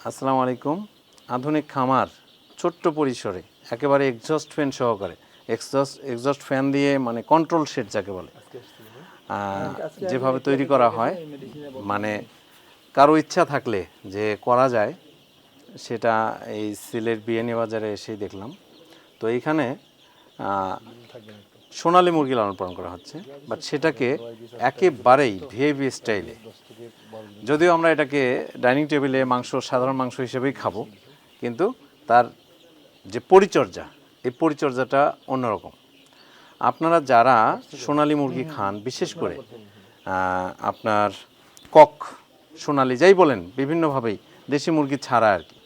আসসালামু আলাইকুম। আধুনিক খামার ছোট্ট পরিসরে একেবারে এক্সস্ট ফ্যান সহকারে এক্সস্ট ফ্যান দিয়ে মানে কন্ট্রোল শেড যাকে বলে যেভাবে তৈরি করা হয়, মানে কারো ইচ্ছা থাকলে যে করা যায় সেটা এই সিলেট বিয়ানী বাজারে এসেই দেখলাম। তো এইখানে সোনালী মুরগি লালন পালন করা হচ্ছে, বাট সেটাকে একেবারেই ভিআইপি স্টাইলে। যদিও আমরা এটাকে ডাইনিং টেবিলে মাংস, সাধারণ মাংস হিসেবেই খাবো, কিন্তু তার যে পরিচর্যা, এই পরিচর্যাটা অন্যরকম। আপনারা যারা সোনালী মুরগি খান, বিশেষ করে আপনার কক, সোনালী যাই বলেন, বিভিন্নভাবেই দেশি মুরগি ছাড়া আর কি,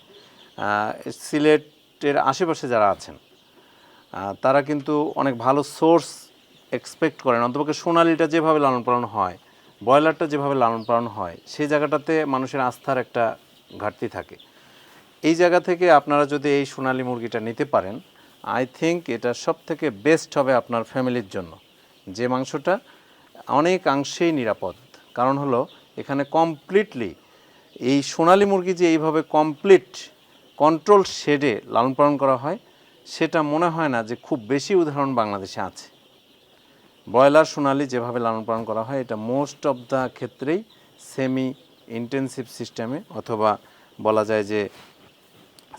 সিলেটের আশেপাশে যারা আছেন তারা কিন্তু অনেক ভালো সোর্স এক্সপেক্ট করেন। অন্তপক্ষে সোনালিটা যেভাবে লালন পালন হয়, ব্রয়লারটা যেভাবে লালন পালন হয়, সেই জায়গাটাতে মানুষের আস্থার একটা ঘাটতি থাকে। এই জায়গা থেকে আপনারা যদি এই সোনালী মুরগিটা নিতে পারেন, আই থিঙ্ক এটা সব থেকে বেস্ট হবে আপনার ফ্যামিলির জন্য। যে মাংসটা অনেকাংশেই নিরাপদ, কারণ হলো এখানে কমপ্লিটলি এই সোনালী মুরগি যে এইভাবে কমপ্লিট কন্ট্রোল শেডে লালন পালন করা হয়, সেটা মনে হয় না যে খুব বেশি উদাহরণ বাংলাদেশে আছে। ব্রয়লার সোনালী যেভাবে লালন পালন করা হয়, এটা মোস্ট অফ দ্য ক্ষেত্রেই সেমি ইন্টেন্সিভ সিস্টেমে অথবা বলা যায় যে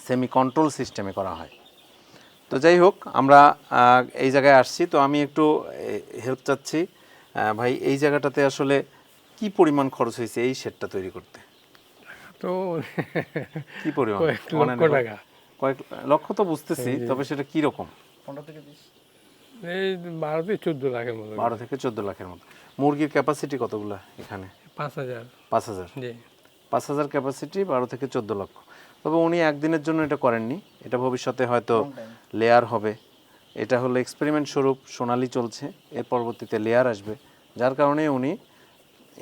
সেমি কন্ট্রোল সিস্টেমে করা হয়। তো যাই হোক, আমরা এই জায়গায় আসছি, তো আমি একটু হেল্প চাচ্ছি। ভাই, এই জায়গাটাতে আসলে কি পরিমাণ খরচ হয়েছে এই শেডটা তৈরি করতে? তো কি পরিমাণ? লক্ষ টাকা। কয়েক লক্ষ তো বুঝতেছি, তবে সেটা কি রকম? এই 12 থেকে 14 লাখের মতো। 12 থেকে 14 লাখের মতো। মুরগির ক্যাপাসিটি কতগুলা এখানে? 5000। 5000। জি। 5000 ক্যাপাসিটি, 12 থেকে 14 লক্ষ। তবে উনি একদিনের জন্য এটা করেননি, এটা ভবিষ্যতে হয়তো লেয়ার হবে। এটা হলো এক্সপেরিমেন্ট স্বরূপ সোনালি চলছে, এর পরবর্তীতে লেয়ার আসবে, যার কারণে উনি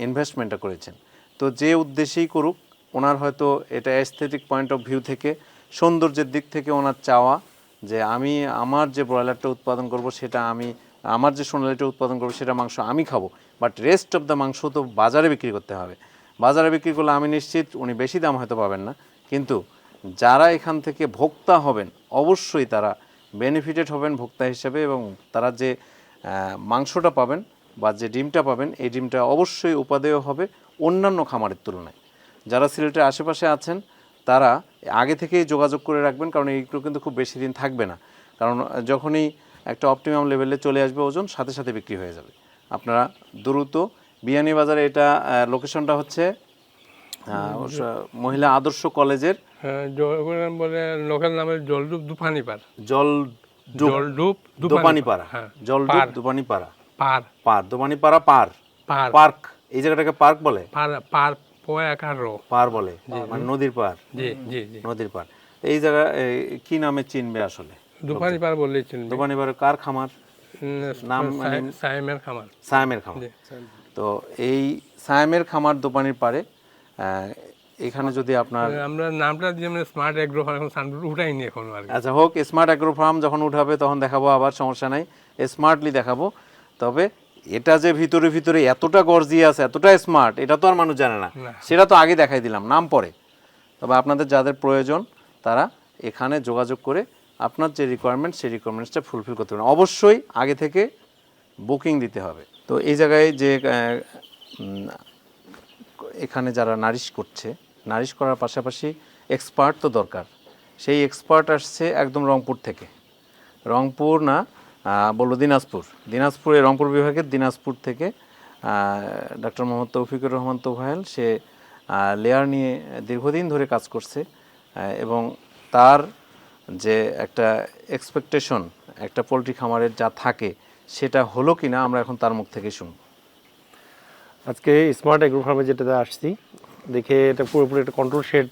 ইনভেস্টমেন্টটা করেছেন। তো যে উদ্দেশ্যেই করুক, ওনার হয়তো এটা অ্যাস্থেটিক পয়েন্ট অফ ভিউ থেকে, সৌন্দর্যের দিক থেকে ওনার চাওয়া যে আমি আমার যে ব্রয়লারটা উৎপাদন করব সেটা আমি, আমার যে সোনালিটা উৎপাদন করবো সেটা মাংস আমি খাবো, বাট রেস্ট অফ দ্য মাংস তো বাজারে বিক্রি করতে হবে। বাজারে বিক্রি করলে আমি নিশ্চিত উনি বেশি দাম হয়তো পাবেন না, কিন্তু যারা এখান থেকে ভোক্তা হবেন অবশ্যই তারা বেনিফিটেড হবেন ভোক্তা হিসেবে, এবং তারা যে মাংসটা পাবেন বা যে ডিমটা পাবেন, এই ডিমটা অবশ্যই উপাদেয় হবে অন্যান্য খামারের তুলনায়। যারা সিলেটের আশেপাশে আছেন তারা আগে থেকেই যোগাযোগ করে রাখবেন, কারণ এইগুলো কিন্তু খুব বেশি দিন থাকবে না। কারণ যখনই একটা অপটিমাম লেভেলে চলে আসবে ওজন, সাথে সাথে বিক্রি হয়ে যাবে। আপনারা দ্রুত বিয়ানী বাজারে, এটা লোকেশনটা হচ্ছে মহিলা আদর্শ কলেজের বলে লোকাল নামে জলডুব দুপানিপাড়া। জলডুব দুপানিপাড়া। জলডুব দুপানিপাড়া পার, দুপানিপাড়া পার, পার্ক। এই জায়গাটাকে পার্ক বলে, পার বলে, মানে নদীর পার। জি জি জি, নদীর পার। এই জায়গা কি নামে চিনবে আসলে? দুপানিপাড়া বললেই চিনবে। দুপানিপাড়া কার খামার? নাম সায়েমের খামার। সায়েমের খামার। তো এই সায়েমের খামার দোপানির পারে, এখানে যদি আপনার, আমরা নামটা দিয়ে স্মার্ট এগ্রো ফার্ম এখন সানরুফ উঠাইনি এখন আর কি। আচ্ছা হোক, স্মার্ট এগ্রো ফার্ম যখন উঠাবে তখন দেখাবো, আবার সমস্যা নাই, স্মার্টলি দেখাবো। তবে এটা যে ভিতরে ভিতরে এতটা গর্জিয়াস, এতটা স্মার্ট, এটা তো আর মানুষ জানে না, সেটা তো আগে দেখাই দিলাম, নাম পরে। তবে আপনাদের যাদের প্রয়োজন তারা এখানে যোগাযোগ করে আপনার যে রিকোয়ারমেন্ট, সেই রিকোয়ারমেন্টসটা ফুলফিল করতে পারেন। অবশ্যই আগে থেকে বুকিং দিতে হবে। তো এই জায়গায় যে এখানে যারা নারিশ করছে, নারিশ করার পাশাপাশি এক্সপার্ট তো দরকার। সেই এক্সপার্ট আসছে একদম রংপুর থেকে, রংপুর না বলবো দিনাজপুরের রংপুর বিভাগের দিনাজপুর থেকে ডক্টর মোহাম্মদ তৌফিকুর রহমান তোফায়েল। সে লেয়ার নিয়ে দীর্ঘদিন ধরে কাজ করছে, এবং তার যে একটা এক্সপেকটেশন একটা পোলট্রি খামারের যা থাকে, সেটা হলো কি না আমরা এখন তার মুখ থেকে শুনব। আজকে স্মার্ট এগ্রো ফার্মে যেটাতে আসছি, দেখে এটা পুরোপুরি একটা কন্ট্রোল শেড,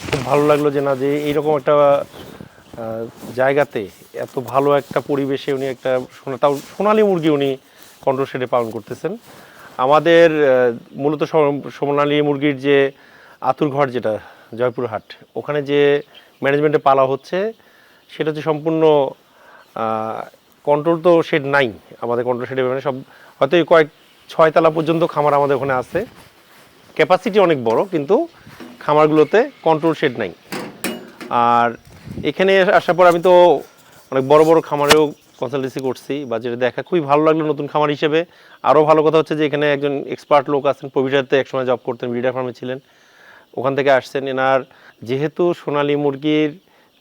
খুব ভালো লাগলো যে না, যে এইরকম একটা জায়গাতে এত ভালো একটা পরিবেশে উনি একটা তাও সোনালী মুরগি উনি কন্ট্রোল শেডে পালন করতেছেন। আমাদের মূলত সোনালী মুরগির যে আতুরঘর, যেটা জয়পুরহাট, ওখানে যে ম্যানেজমেন্টে পালা হচ্ছে, সেটা হচ্ছে সম্পূর্ণ কন্ট্রোল তো শেড নাই আমাদের কন্ট্রোল শেডে, মানে সব হয়তো কয়েক 6 তলা পর্যন্ত খামার আমাদের ওখানে আছে। ক্যাপাসিটি অনেক বড়, কিন্তু খামারগুলোতে কন্ট্রোল শেড নাই। আর এখানে আসার পর আমি তো অনেক বড় বড় খামারেও কনসালটেন্সি করছি বা যেটা দেখা খুবই ভালো লাগলো নতুন খামার হিসেবে। আরও ভালো কথা হচ্ছে যে এখানে একজন এক্সপার্ট লোক আছেন, প্রভিডারতে একসময় জব করতেন, ব্রিডার ফার্মে ছিলেন, ওখান থেকে আসছেন। এনার যেহেতু সোনালী মুরগির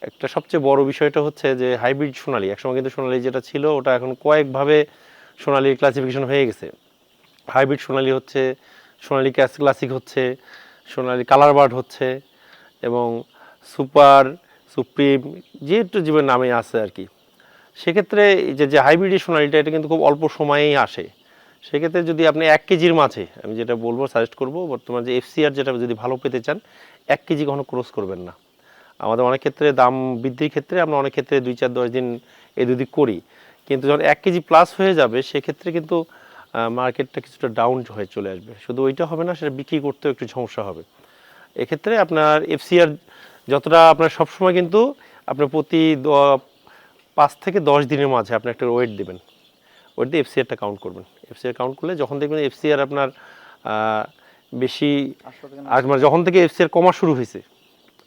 একটা সবচেয়ে বড় বিষয়টা হচ্ছে যে হাইব্রিড সোনালী, একসময় কিন্তু সোনালী যেটা ছিল ওটা এখন কয়েকভাবে সোনালীর ক্লাসিফিকেশন হয়ে গেছে। হাইব্রিড সোনালী হচ্ছে, সোনালী ক্লাসিক হচ্ছে, সোনালী কালার বার্ড হচ্ছে, এবং সুপার, সুপ্রিম, যেহেতু জীবের নামে আছে আর কি। সেক্ষেত্রে যে হাইব্রিড সোনালীটা এটা কিন্তু খুব অল্প সময়েই আসে। সেক্ষেত্রে যদি আপনি 1 কেজির মাঝে, আমি যেটা বলবো সাজেস্ট করবো বর্তমানে যে এফসিআর যেটা যদি ভালো পেতে চান, 1 কেজি কখনো ক্রস করবেন না। আমাদের অনেক ক্ষেত্রে দাম বৃদ্ধির ক্ষেত্রে আমরা অনেক ক্ষেত্রে 2, 4, 10 দিন এই দুদিক করি, কিন্তু যখন 1 কেজি প্লাস হয়ে যাবে সেক্ষেত্রে কিন্তু মার্কেটটা কিছুটা ডাউন হয়ে চলে আসবে। শুধু ওইটা হবে না, সেটা বিক্রি করতেও একটু সমস্যা হবে। এক্ষেত্রে আপনার এফসিআর যতটা আপনার সবসময় কিন্তু আপনার প্রতি 5 থেকে 10 দিনের মাঝে আপনি একটা ওয়েট দেবেন, ওয়েট দিয়ে এফসিআরটা কাউন্ট করবেন। এফসিআর কাউন্ট করলে যখন দেখবেন এফসিআর আপনার বেশি মানে যখন থেকে এফসিআর কমা শুরু হয়েছে,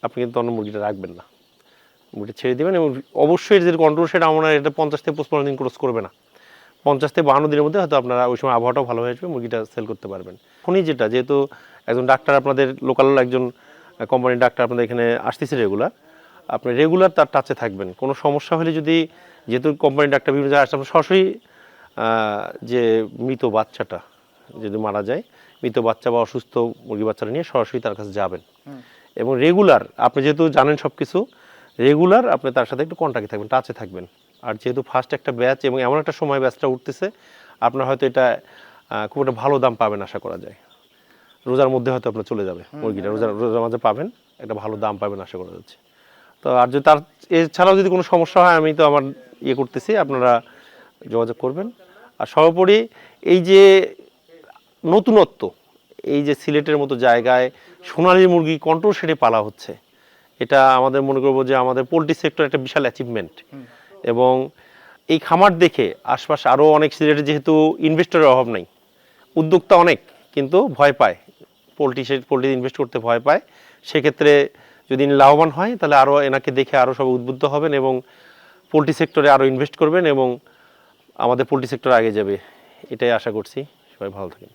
আপনি কিন্তু অন্য মুরগিটা রাখবেন না, মুরগিটা ছেড়ে দেবেন। এবং অবশ্যই যে কন্ট্রোল সেটা আমরা এটা 50 থেকে 55 দিন ক্রস করবে না। 50 থেকে 52 দিনের মধ্যে হয়তো আপনারা ওই সময় আবহাওয়াটাও ভালো হয়ে আসবে, মুরগিটা সেল করতে পারবেন। এখনই যেটা, যেহেতু একজন ডাক্তার আপনাদের লোকাল একজন কোম্পানির ডাক্তার আপনাদের এখানে আসতেছে রেগুলার, আপনি রেগুলার তার টাচে থাকবেন। কোনো সমস্যা হলে যদি, যেহেতু কোম্পানির ডাক্তার বিভিন্ন জায়গায় আসতে, আপনি সরাসরি যে মৃত বাচ্চাটা যদি মারা যায়, মৃত বাচ্চা বা অসুস্থ মুরগি বাচ্চাটা নিয়ে সরাসরি তার কাছে যাবেন। এবং রেগুলার আপনি যেহেতু জানেন সব কিছু, রেগুলার আপনি তার সাথে একটু কন্ট্যাক্টে থাকবেন, টাচে থাকবেন। আর যেহেতু ফার্স্ট একটা ব্যাচ এবং এমন একটা সময় ব্যাচটা উঠতেছে, আপনার হয়তো এটা খুব একটা ভালো দাম পাবেন আশা করা যায়। রোজার মধ্যে হয়তো আপনার চলে যাবে মুরগিটা, রোজার মাঝে পাবেন, একটা ভালো দাম পাবেন আশা করা যাচ্ছে। তো আর যদি তার এছাড়াও যদি কোনো সমস্যা হয়, আমি তো আমার করতেছি, আপনারা যোগাযোগ করবেন। আর সর্বোপরি এই যে নতুনত্ব, এই যে সিলেটের মতো জায়গায় সোনালী মুরগি কন্ট্রোল শেডে পালা হচ্ছে, এটা আমাদের মনে করবো যে আমাদের পোলট্রি সেক্টর একটা বিশাল অ্যাচিভমেন্ট। এবং এই খামার দেখে আশপাশে আরও অনেক সিলেটে, যেহেতু ইনভেস্টরের অভাব নাই, উদ্যোক্তা অনেক, কিন্তু ভয় পায়, পোলট্রি ইনভেস্ট করতে ভয় পায়। সেক্ষেত্রে যদি লাভবান হয় তাহলে আরও এনাকে দেখে আরও সব উদ্বুদ্ধ হবেন এবং পোলট্রি সেক্টরে আরও ইনভেস্ট করবেন এবং আমাদের পোলট্রি সেক্টর আগে যাবে, এটাই আশা করছি। সবাই ভালো থাকেন।